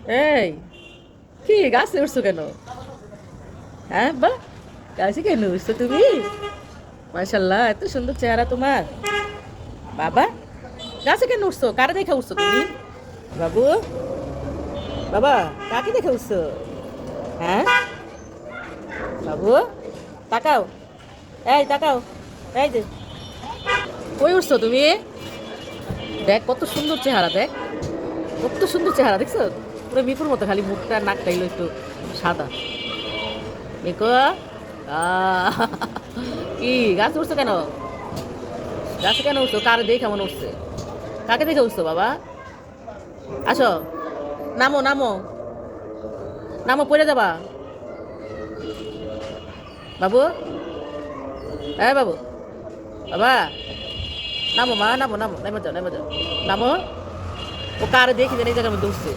এই কি গাছে উঠছো কেন? হ্যাঁ বা গাছে কেন উঠছো তুমি? মাশাল্লাহ, এত সুন্দর চেহারা তোমার। বাবা, গাছে কেন উঠছো? কারে দেখে উঠছো তুমি? বাবু, বাবা, কাকে দেখে উঠছো? হ্যাঁ বাবু, তাকাও, এই তাকাও, এই যে কই উঠছো তুমি? দেখ কত সুন্দর চেহারা, দেখ কত সুন্দর চেহারা, দেখছো? পুরো মিকুর মতো, খালি মুখটা নাকটা এলো একটু সাদা। মিকু, আহ, কি গাছ উঠছো কেন? গাছে কেন উঠছো? কারে দেখে মনে উঠছে? কাকে দেখে উঠছো বাবা? আসো, নামো নামো, নামো, পড়ে যাবা। বাবু, হ্যাঁ বাবু, বাবা, নামো মা, নামো নামো, নেমে যাও নেমে যাও, নামো। ও কারে দেখি জানি এই জায়গার মধ্যে উঠছে।